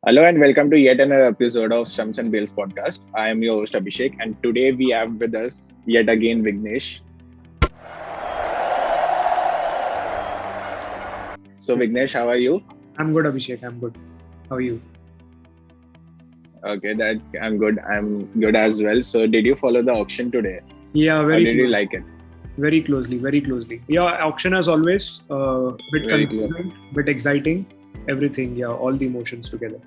Hello and welcome to yet another episode of Shams and Bales podcast. I am your host Abhishek, and today we have with us yet again Vignesh. So Vignesh, how are you? I'm good, Abhishek. I'm good. How are you? Okay, I'm good. I'm good as well. So did you follow the auction today? Yeah, Or very did you close. like it? Very closely, very closely. Yeah, auction as always. Bit Very clear. confusing, bit exciting. Everything. Yeah, all the emotions together.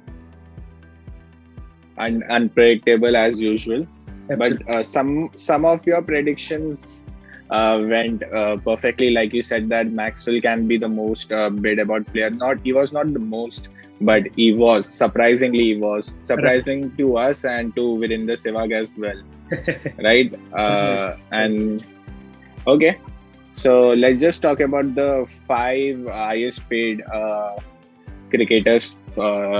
And unpredictable as usual. But Absolutely. some of your predictions went perfectly. Like you said that Maxwell can be the most bid about player. Not he was not the most, but he was Right. surprising to us and to Virender Sehwag as well, right? Right. Right. And okay, so let's just talk about the five highest paid cricketers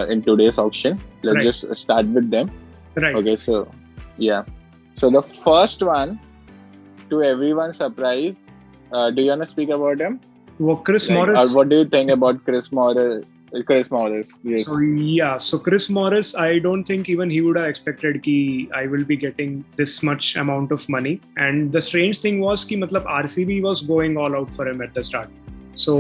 in today's auction. Let's Right. just start with them. Right. Okay, so yeah. So the first one, to everyone's surprise, do you want to speak about him? Well, Chris Like, or Morris. what do you think about Chris Morris? Chris Morris, So yes, yeah, so Chris Morris, I don't think even he would have expected कि I will be getting this much amount of money. And the strange thing was कि मतलब RCB was going all out for him at the start. So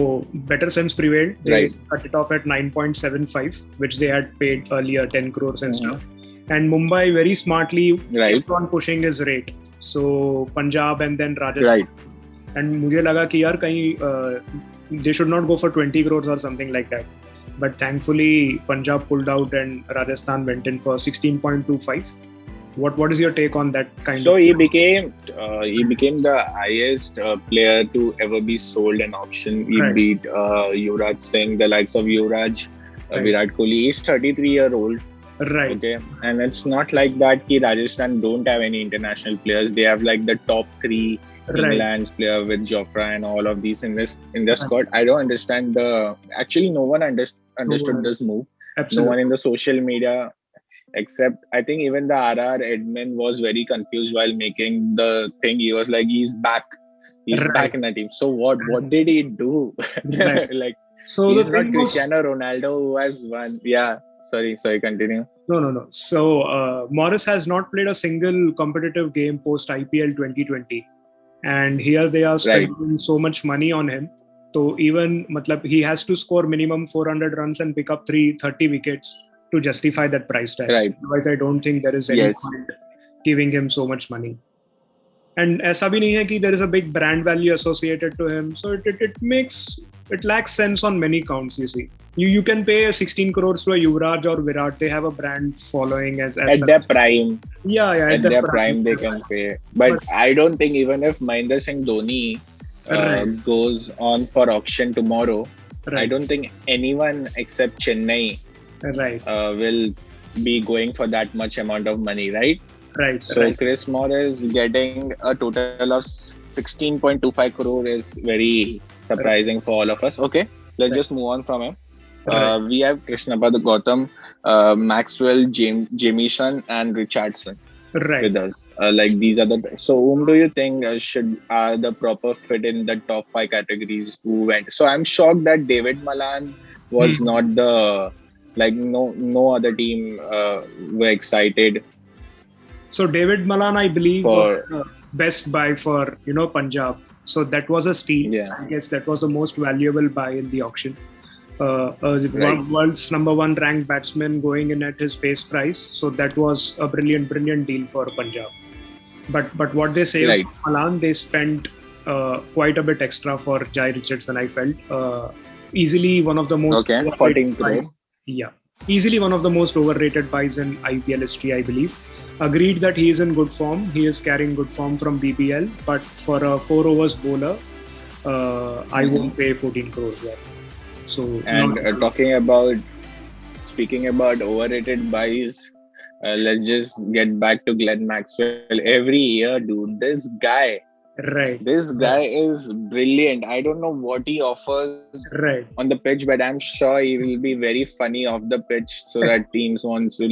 better sense prevailed. They right, cut it off at 9.75, which they had paid earlier 10 crores and Mhm. stuff. And Mumbai very smartly right, kept on pushing his rate. So Punjab and then right, Rajasthan. And मुझे लगा कि यार कहीं they should not go for 20 crores or something like that. But thankfully, Punjab pulled out and Rajasthan went in for 16.25. What is your take on that kind So of? he became the highest player to ever be sold in auction. He Right, beat Yuvraj Singh, the likes of Yuvraj, right, Virat Kohli. He's 33-year-old. right, Okay, and it's not like that. Ki Rajasthan don't have any international players. They have like the top three right, England's player with Jofra and all of these in the right. squad. I don't understand the. Actually, no one No understood one, this move. No one absolutely. in the social media, except I think even the RR admin was very confused while making the thing. He was like, "He's back. He's back Right, in the team." So what? What did he do? right. Like So the he's not thing was, Cristiano Ronaldo who has won. Yeah. Sorry. Continue. no, no, no. So Morris has not played a single competitive game post IPL 2020, and here they are Right. spending so much money on him. So even matlab, he has to score minimum 400 runs and pick up 330 wickets to justify that price tag. Right. Otherwise, I don't think there is any Yes. point giving him so much money. And ऐसा भी नहीं है कि there is a big brand value associated to him. So it lacks sense on many counts. You see, you can pay 16 crores to a Yuvraj or Virat. They have a brand following as At their such. prime, Yeah, at at the their prime. prime, they can pay. But But I don't think even if Mahendra Singh Dhoni right, goes on for auction tomorrow, I right, don't think anyone except Chennai right, will be going for that much amount of money, right? right, So right, Chris Morris getting a total of 16.25 crore is very surprising for all of us. Okay, let's right, just move on from him. right, We have Krishnapad Gautam, Maxwell, Jamieson, and Richardson right. with us. Like these are the. So whom do you think should are the proper fit in the top five categories who went? So I'm shocked that David Malan was Hmm. not the like no other team were excited So David Malan, I believe, was for the best buy for Punjab. So that was a steal. yeah, I guess that was the most valuable buy in the auction. right, World's number one ranked batsman going in at his base price. So that was a brilliant deal for Punjab. But what they saved right, for Malan, they spent quite a bit extra for Jai Richardson. I felt easily one of the most okay, overrated 14 crore, buys. Yeah, easily one of the most overrated buys in IPL history, I believe. Agreed that he is in good form. He is carrying good form from BBL, but for a 4 overs bowler, I Mhm. won't pay 14 crores there. So And not speaking about overrated buys, let's just get back to Glenn Maxwell. Every year, dude, right, this right, guy is brilliant. I don't know what he offers right, on the pitch, but I'm sure he will be very funny off the pitch so that teams wants to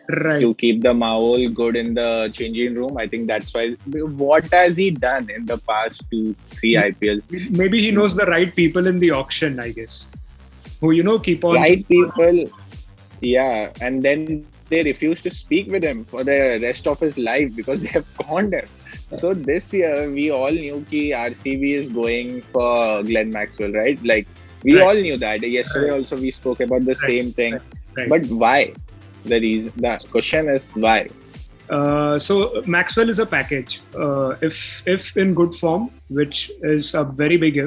right. to keep the Maul good in the changing room. I think that's why. What has he done in the past 2, 3 IPLs? Maybe he knows the right people in the auction, I guess, who keep on. Right people. Yeah, and then they refuse to speak with him for the rest of his life because they have conned him. So this year, we all knew that RCB is going for Glenn Maxwell, right? Like we Right, all knew that. Yesterday right, also we spoke about the right, same thing. right, right. But why? The question is why? So Maxwell is a package. If in good form, which is a very big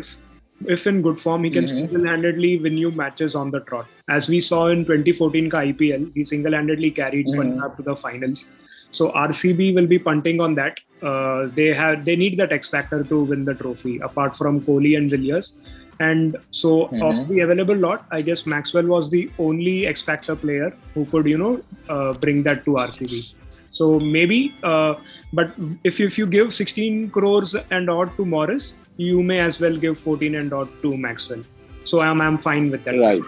if in good form, he can Mm-hmm. single-handedly win you matches on the trot. As we saw in 2014 ka IPL, he single-handedly carried Mm-hmm. Punjab to the finals. So RCB will be punting on that. They need that X factor to win the trophy, apart from Kohli and Villiers. And so, of Mm-hmm. the available lot, I guess Maxwell was the only X factor player who could, bring that to RCB. So maybe, but if you give 16 crores and odd to Morris, you may as well give 14 and odd to Maxwell. So I'm fine with that. Right.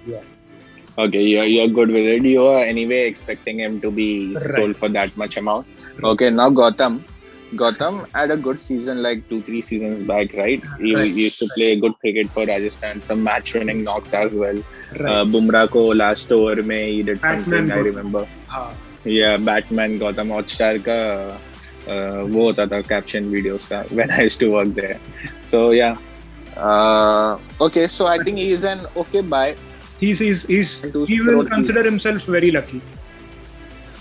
Yeah. Okay, you're good with it. You are anyway expecting him to be Right. sold for that much amount. Okay, now Gotham. Gotham had a good season like 2-3 seasons back, right? He Right. used to play good cricket for Rajasthan, some match-winning knocks as well. Right. Bumrah ko last over mein he did Batman something, I Gotham. remember. हाँ. Yeah, Batman Gotham Hotstar का वो होता था caption videos का when I used to work there. So yeah. Okay, so I think he is an okay buy. He will consider himself very lucky.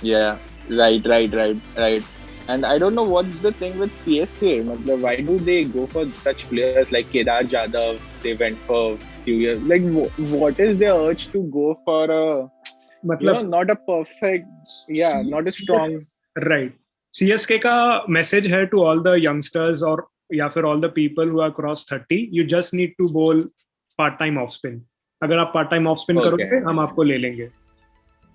Yeah, right. And I don't know what's the thing with CSK. Matlab, why do they go for such players like Kedar Jadhav? They went for a few years. Like, what is their urge to go for not a perfect, not a strong. Right. CSK का message है to all the youngsters or या फिर all the people who are cross 30, you just need to bowl part time off spin. अगर आप part time off spin करोगे हम आपको ले लेंगे.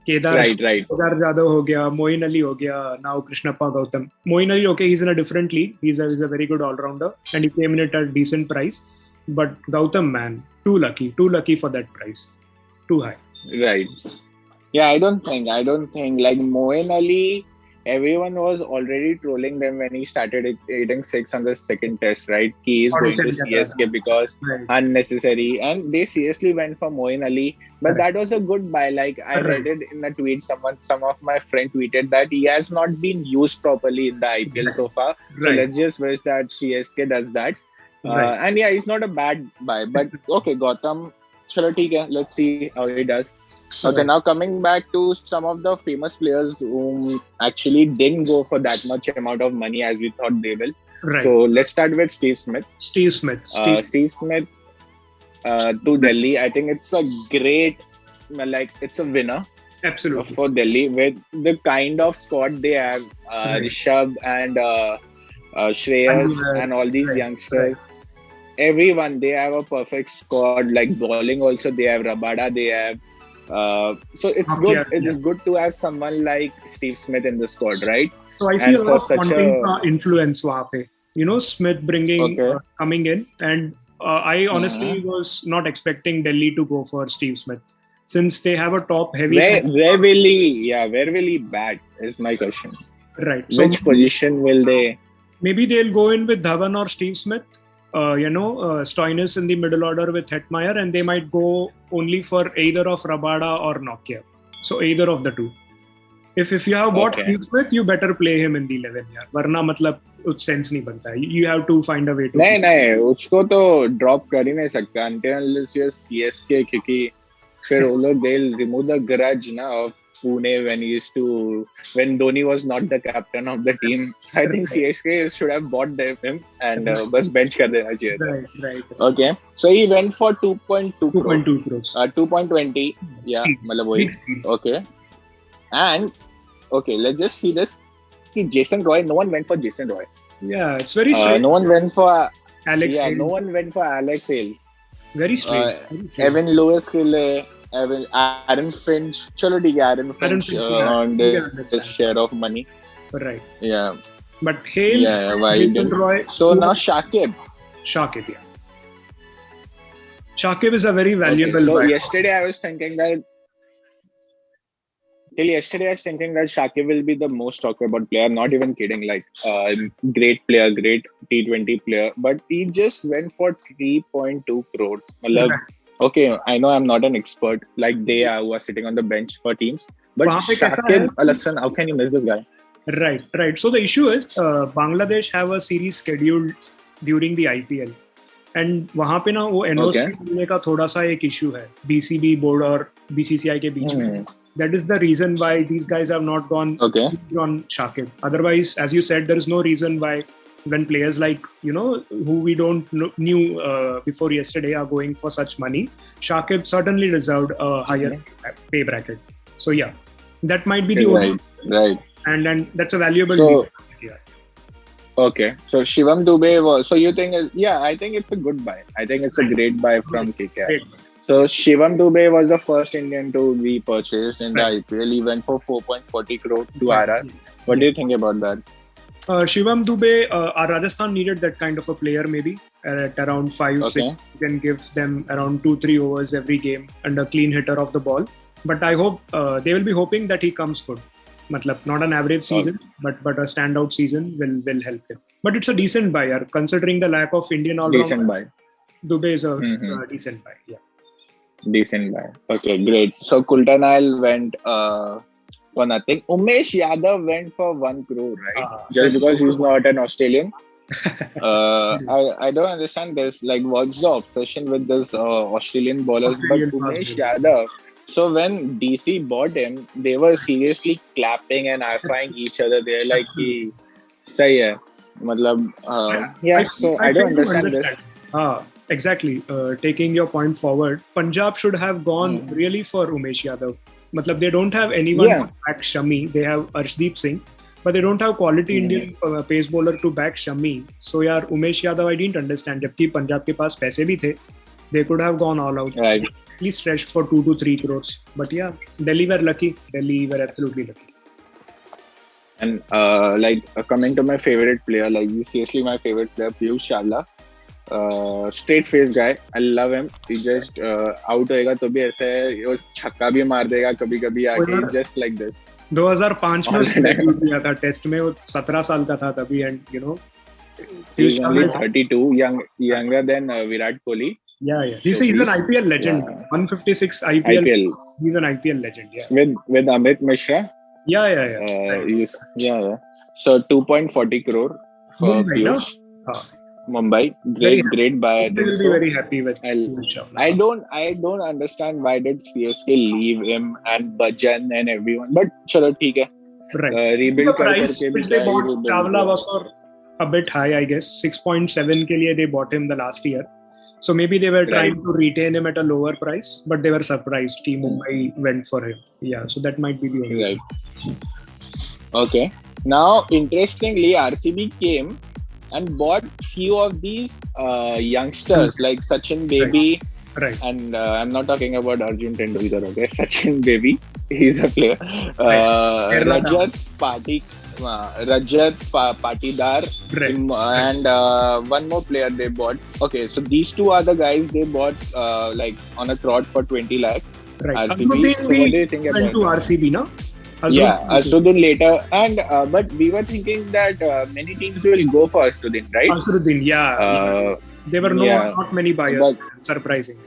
Right. Kedar Jadhav हो गया, Moeen Ali हो गया, now Krishnappa Gautam. Moeen Ali, okay, he's in a different league. He's a very good all-rounder and he came in at a decent price. But Gautam, man, too lucky for that price. Too high. Right. Yeah, I don't think like Moeen Ali, everyone was already trolling them when he started hitting six on the second test, right? He is going to CSK because unnecessary, and they seriously went for Moeen Ali. But that was a good buy. Like I read it in a tweet. Some of my friend tweeted that he has not been used properly in the IPL so far. So let's just wish that CSK does that. And yeah, he's not a bad buy. But okay, Gotham, chalo theek hai. Let's see how he does. Okay, now coming back to some of the famous players who actually didn't go for that much amount of money as we thought they will. Right. So let's start with Steve Smith. Steve Smith to Delhi. I think it's a great, it's a winner. Absolutely. For Delhi with the kind of squad they have, Rishabh and Shreyas and all these youngsters. Everyone, they have a perfect squad. Like bowling also, they have Rabada, they have. So it's good. It's good to have someone like Steve Smith in the squad, right? So I see a lot of Ponting influence वहाँ पे. Smith coming in, and I honestly was not expecting Delhi to go for Steve Smith since they have a top heavy. Where will he bat? Is my question. Right. Which position will they? Maybe they'll go in with Dhawan or Steve Smith. Stoinis in the middle order with Hetmeyer, and they might go only for either of Rabada or Nokia. So either of the two. If you have bought Steve Smith, you better play him in the 11 यार. वरना मतलब कुछ sense नहीं बनता है. You have to find a way to. नहीं उसको तो drop कर ही नहीं सकता until unless you're CSK क्योंकि फिर वो लोग they'll remove the grudge ना of Pune when Dhoni was not the captain of the team. So I think CSK should have bought him and bus bench kar dena chahiye. Right. Okay. So he went for 2.2 crores. 2.20. Yeah. मतलब वही. Okay. And okay, let's just see this. Jason Roy. No one went for Jason Roy. Yeah, it's very strange. No one went for Alex. Yeah, no one went for Alex Hales. Very strange. Evan Lewis ke liye. Aaron Finch, chalo theek hai, Aaron Finch on the share of money. Right. Yeah. But Hales, why Roy. So now Shakib, yeah. Shakib is a very valuable. So yesterday I was thinking that Shakib will be the most talked about player. Not even kidding. Like great player, great T20 player, but he just went for 3.2 crores. okay, I know I'm not an expert like they are who are sitting on the bench for teams, but वहाँ पे कैसा है? Shakib Al Hasan, how can you miss this guy? Right. So the issue is Bangladesh have a series scheduled during the IPL. And वहाँ पे ना वो NOC मिलने का थोड़ा सा एक इशू है बीसीबी बोर्ड और बीसीसीआई के बीच में. That is the reason why these guys have not gone on Shakib. Otherwise, as you said, there is no reason why when players like, who we don't knew before yesterday are going for such money, Shakib certainly deserved a higher pay bracket. So yeah, that might be the only right. And that's a valuable deal. Okay, so Shivam Dube was. So you think? I think it's a good buy. I think it's a great buy from KKR. Great. So Shivam Dube was the first Indian to be purchased in the IPL. He went for 4.40 crore to RR. What do you think about that? Shivam Dube, Rajasthan needed that kind of a player maybe at around 5-6. You can give them around 2-3 overs every game and a clean hitter of the ball. But I hope they will be hoping that he comes good. Matlab, not an average season, but a standout season will help them. But it's a decent buy, considering the lack of Indian all-round. Decent buy. Dube is a decent buy, yeah. Decent buy. Okay, great. So Kultanal went for nothing. Umesh Yadav went for 1 crore, right? Just because he's not an Australian. I don't understand this. Like, what's the obsession with this Australian bowlers? But Umesh Yadav. So when DC bought him, they were seriously clapping and high-fiving each other. They're like, "Sahi hai." Matlab, So I don't understand this. Exactly. Taking your point forward, Punjab should have gone really for Umesh Yadav. Matlab, they don't have anyone to back Shami. They have Arshdeep Singh, but they don't have quality Indian pace bowler to back Shami. So यार Umesh Yadav I didn't understand. जबकि पंजाब के पास पैसे भी थे, they could have gone all out. Right. At least stretched for 2 to 3 crores. But yeah, Delhi were lucky. Delhi were absolutely lucky. And coming to my favorite player, like seriously my favorite player, Piyush Chawla. Straight face guy. I love him. He just out होएगा तो भी ऐसे वो छक्का भी मार देगा कभी-कभी आके, just like this. 2005 में उसने डेब्यू किया था टेस्ट में. वो 17 साल का था तभी. And he's only 32, younger than Virat Kohli. Yeah. He's an IPL legend. 156 IPL. He's an IPL legend. Yeah. With Amit Mishra. Yeah. So 2.40 crore for Piyush. Mumbai. Great buy. I will be very happy with Piyush. I don't understand why did CSK leave him and Bachchan and everyone. But chalo theek hai. Right. Rebuild the price which they bought Chawla was for a bit high, I guess. 6.7 ke liye they bought him the last year. So maybe they were trying to retain him at a lower price, but they were surprised. Team Mumbai went for him. Yeah, so that might be the only. Right. Okay. Now, interestingly, RCB came and bought few of these youngsters like Sachin Baby. Right. And I'm not talking about Arjun Tendulkar, okay? Sachin Baby, he's a player. Rajat Patidar, and one more player they bought. Okay, so these two are the guys they bought on a trot for 20 lakhs. Right. RCB. So what do you think about that? To RCB, no? Asruddin later. And but we were thinking that many teams will go for Asruddin, right? Asruddin, yeah. There were not many buyers. Surprising.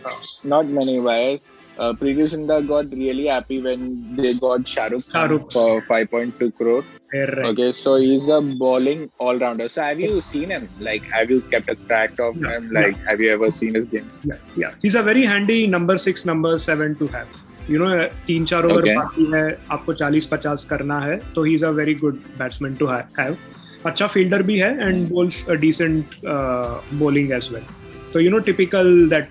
Not many buyers. Preeti Zinta got really happy when they got Shahrukh for 5.2 crore. Right. Okay, so he's a bowling all-rounder. So have you seen him? Like, have you kept a track of him? Like, have you ever seen his games? Yeah. He's a very handy number 6, number 7 to have. 3-4 over बाकी है, आपको 40-50 करना है, तो he's a very good batsman to have. अच्छा fielder भी है and bowls a decent bowling as well. So typical that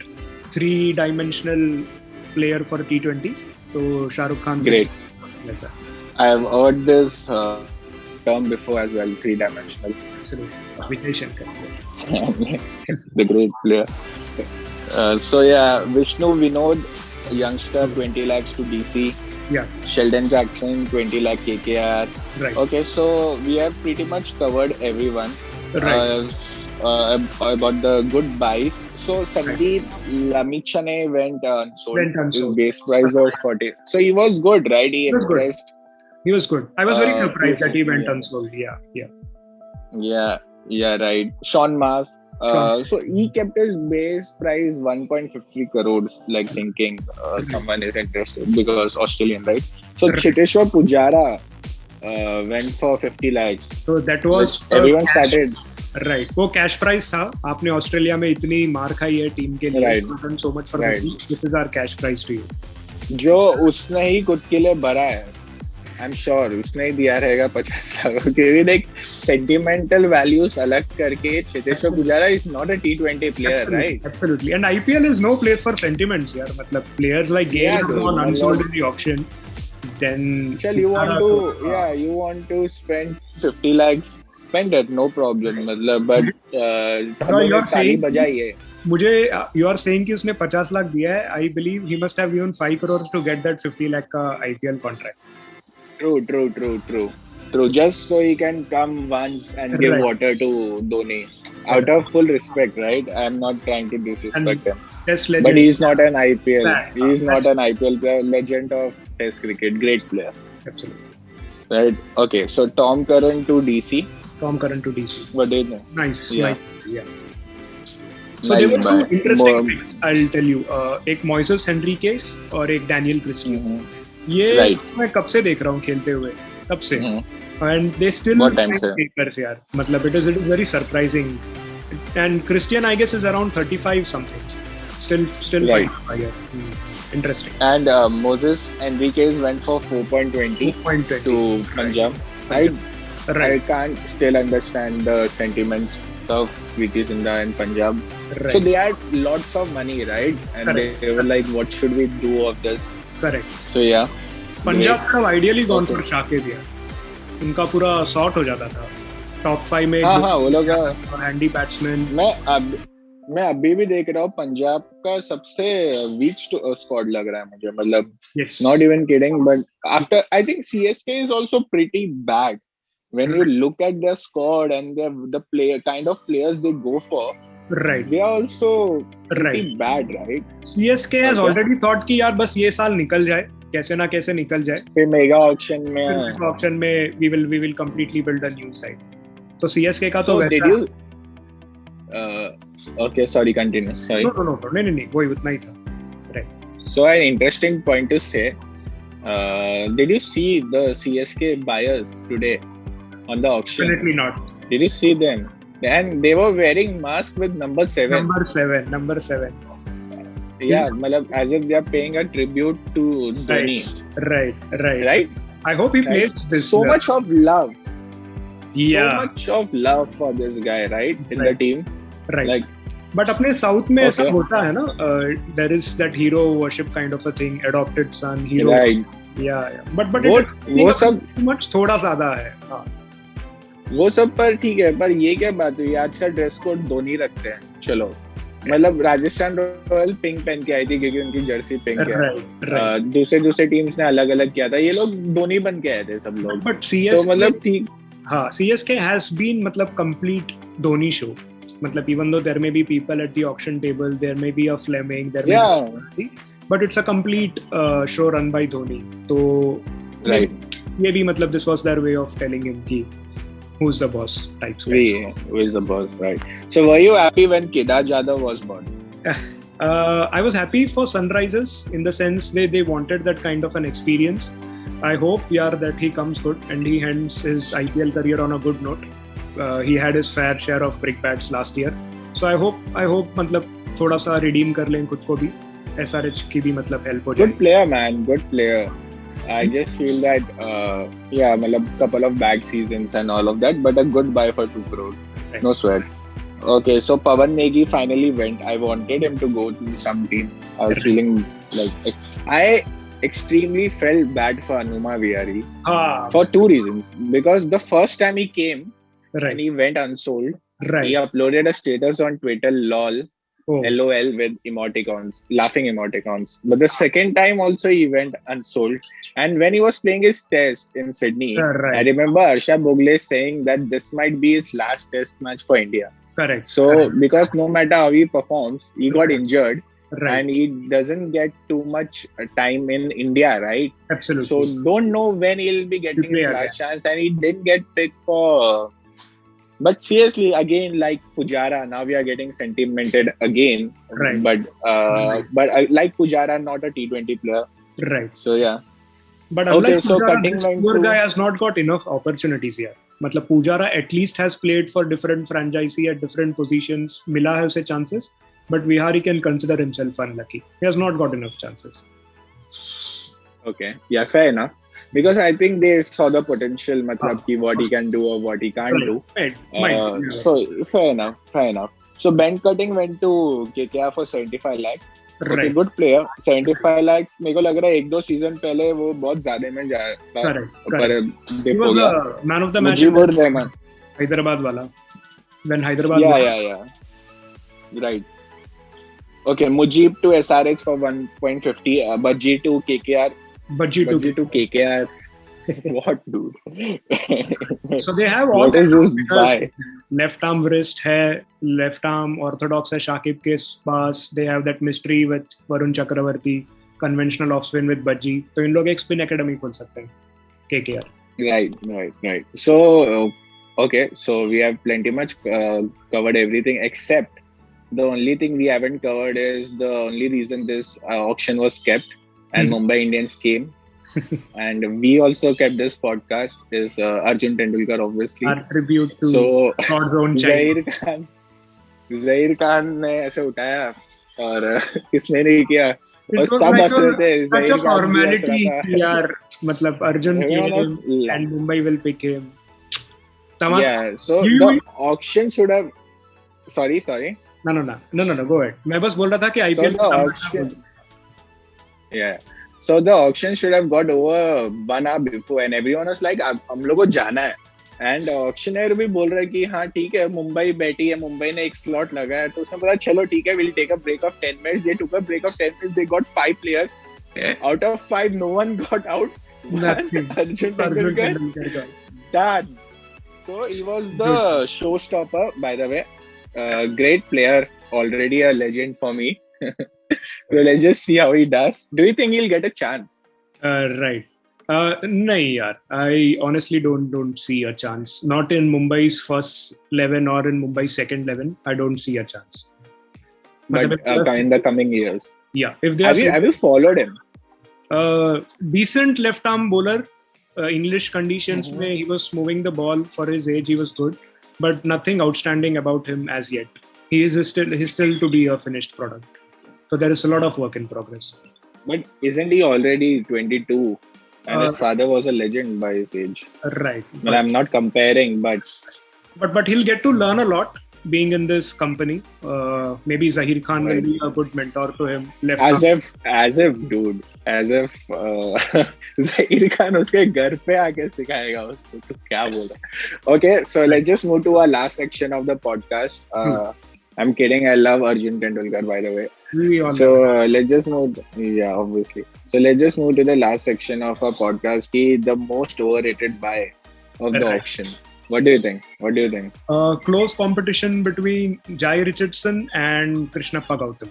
3-dimensional player for T20. So Shahrukh Khan. Great. I have heard this term before as well. 3-dimensional. Absolutely. Vijay Shankar. The great player. Vishnu Vinod, youngster, 20 lakhs to DC. Yeah. Sheldon Jackson, 20 lakh KKR. Right. Okay, so we have pretty much covered everyone. Right. About the good buys. So Sandeep Lamichhane went unsold. His base price was 40. So he was good, right? He was good. I was very surprised that he went unsold. Yeah, right. Sean Maas, So he kept his base price 1.50 crores, like thinking someone is interested because Australian, right? So Chiteshwar Pujara went for 50 lakhs. So that was everyone started. Right, वो cash price था. आपने Australia में इतनी मार खाई है team के लिए. So much for this is our cash price to you. जो उसने ही खुद के लिए भरा है, आई एम श्योर उसने ही दिया रहेगा 50 लाख. क्योंकि देख सेंटिमेंटल वैल्यूज अलग करके Cheteshwar Pujara is not a T20 player, right? Absolutely. And IPL is no place for sentiments, यार. मतलब players like Gale have gone unsold in the auction. Then you want to spend 50 lakhs, spend it, no problem. मतलब but ताली बजाइए. मुझे you are saying कि उसने 50 लाख दिया है. I believe he must have given 5 crores to get that 50 lakh का IPL contract. True. Just so he can come once and give water to Dhoni. Out of full respect, right? I am not trying to disrespect him. But he is not an IPL. He is not an IPL player. Legend of Test cricket. Great player. Absolutely. Right. Okay. So Tom Curran to DC. What do you think? Nice. Yeah. So there were two interesting picks, I'll tell you. एक Moises Henriques और एक Daniel Christie. ये मैं कब से देख रहा हूँ खेलते हुए, कब से. And they still takers यार. मतलब it is very surprising. And Christian I guess is around 35 something. Still right. Interesting. And Moses Henriques went for 4.20 to Punjab. I can't still understand the sentiments of Preeti Zinta and Punjab. Right. So they had lots of money, right? And they were like, what should we do of this? Correct. So yeah. Punjab could have ideally gone for Shakib यार. उनका पूरा sort हो जाता था. Top 5 में वो लोग handy batsman. मैं अभी भी देख रहा हूँ पंजाब का सबसे वीक स्क्वाड लग रहा है मुझे. मतलब not even kidding, but after I think CSK is also pretty bad. When you look at their squad and the player kind of players they go for, right, they are also pretty bad, right? CSK has already thought कि यार बस ये साल निकल जाए, कैसे ना कैसे निकल जाए. फिर मेगा ऑक्शन में we will completely build a new side. तो CSK का तो did you okay, sorry, continue. Sorry. No, नहीं, वही उतना ही था. Right. So an interesting point to say. Did you see the CSK buyers today on the auction? Definitely not. Did you see them? And they were wearing masks with number 7. Number 7. Yeah, malab, as if they are paying a tribute to Dhoni. Right. I hope he plays this. So much of love. Yeah. So much of love for this guy, right? In the team. Right. Like, but अपने south में ऐसा होता है ना, there is that hero worship kind of a thing, adopted son, hero. Right. Yeah. But वो सब much थोड़ा ज़्यादा है. हाँ. वो सब पर ठीक है, पर ये क्या बात हुई? आज का ड्रेस कोड धोनी रखते हैं. चलो, मतलब राजस्थान रॉयल पिंक पहन के आई थी क्योंकि उनकी जर्सी पिंक है. दूसरे टीम्स ने अलग अलग किया था. ये लोग धोनी बन के आए थे सब लोग. But CSK, तो मतलब ठीक. हाँ, CSK has been मतलब complete Dhoni show. मतलब even though there may be people at the auction table, there may be a Fleming, there may be, but it's a complete show run by Dhoni. तो ये भी मतलब this was their way of telling him कि who's the boss type. Who is the boss, right? So were you happy when Kedar Jadhav was born? I was happy for Sunrisers in the sense they wanted that kind of an experience. I hope that he comes good and he ends his IPL career on a good note. He had his fair share of brickbats last year. So I hope मतलब थोड़ा सा redeem कर लें खुद को भी. SRH की भी मतलब help हो जाए. Good player, man. Good player. I just feel that मतलब couple of bad seasons and all of that, but a good buy for 2 crore. Right. No sweat. Okay, so Pawan Negi finally went. I wanted him to go to some team. I was feeling like I extremely felt bad for Hanuma Vihari for 2 reasons. Because the first time he came and he went unsold, he uploaded a status on Twitter, LOL with emoticons, laughing emoticons. But the second time also he went unsold. And when he was playing his test in Sydney, I remember Harsha Bhogle saying that this might be his last test match for India. Correct. So because no matter how he performs, he got injured. And he doesn't get too much time in India, right? Absolutely. So don't know when he'll be getting his last chance. And he didn't get picked for But seriously, again, like Pujara, now we are getting sentimented again. Right. But like Pujara, not a T20 player. Right. So yeah. But unlike so Pujara, cutting this went poor to- guy has not got enough opportunities here. मतलब Pujara at least has played for different franchise at different positions. मिला है उसे chances, but Vihari can consider himself unlucky. He has not got enough chances. Okay, yeah, fair enough. Because I think they saw the potential, matlab, ki what he can do or what he can't do. Might. So fair enough. So Ben Cutting went to KKR for 75 lakhs. Okay, Right. good player. 75 lakhs. मेरे को लग रहा है 1-2 season पहले वो बहुत ज्यादा में जाया था. Correct. पर He dip हो was गया. a man of the match. Mujibur Rahman. Hyderabad wala. When Hyderabad. Yeah. Right. Okay, Mujib to SRH for 1.50. Bajji to KKR. Bajji to KKR. What, dude? So they have all What is kinds this of spinners. buy? Left arm wrist है, left arm orthodox है Shakib के पास. They have that mystery with Varun Chakravarti, conventional off spin with Bajji. तो इन लोग एक spin academy खोल सकते हैं. KKR. Right. So, okay. So we have plenty much covered everything except the only thing we haven't covered is the only reason this auction was kept and Mumbai Indians came. And we also kept this podcast is Arjun Tendulkar, obviously. Our tribute to So God's own child. Zahir Khan ने ऐसे उठाया और किसने नहीं किया और It was सब like हंस रहे थे. such a Zahir Khan भी हंस formality रहा था. कि यार मतलब Arjun Everyone came was and Mumbai will pick him. Tamam. Yeah, so You- the auction should have. Sorry. No. Go ahead. मैं बस बोल रहा था कि So IPL the auction. Yeah. So the auction should have got over 1 hour before, and everyone was like, "हम लोग को जाना है." And auctioneer भी बोल रहा है कि हाँ ठीक है मुंबई बैठी है मुंबई ने एक स्लॉट लगाया तो उसने बोला चलो ठीक है we'll take a break of 10 minutes. They took a break of 10 minutes. They got 5 players. Out of 5, no one got out. Nothing. Arjun Tendulkar. Done. So he was the showstopper, by the way. Great player, already a legend for me. So let's just see how he does. Do you think he'll get a chance? Right. नहीं यार, I honestly don't see a chance. Not in Mumbai's first 11 or in Mumbai's second 11. I don't see a chance. But in the coming years. Yeah, if they have you followed him? Decent left arm bowler. English conditions में he was moving the ball for his age. He was good, but nothing outstanding about him as yet. He's still to be a finished product. So there is a lot of work in progress. But isn't he already 22? And his father was a legend by his age. Right. Well, I'm not comparing, but he'll get to learn a lot being in this company. Maybe Zahir Khan will be a good mentor to him. As if, dude. As if Zahir Khan उसके घर पे आके सिखाएगा उसको तो क्या बोल रहा. Okay, so let's just move to our last section of the podcast. I'm kidding. I love Arjun Tendulkar, by the way. So let's just move. Yeah, obviously. So let's just move to the last section of our podcast. The most overrated buy of the auction. What do you think? Close competition between Jai Richardson and Krishnappa Gautam.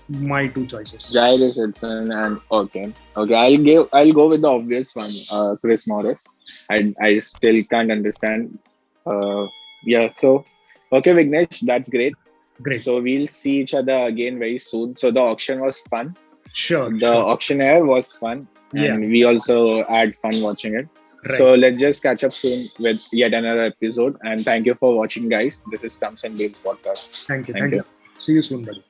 My two choices. Jai Richardson and okay. I'll go with the obvious one. Chris Morris. I still can't understand. Yeah. So okay, Vignesh, that's great. Great. So we'll see each other again very soon. So the auction was fun. Sure. The auctioneer was fun. And we also had fun watching it. Right. So let's just catch up soon with yet another episode. And thank you for watching, guys. This is Stumps and Bales podcast. Thank you. See you soon, buddy.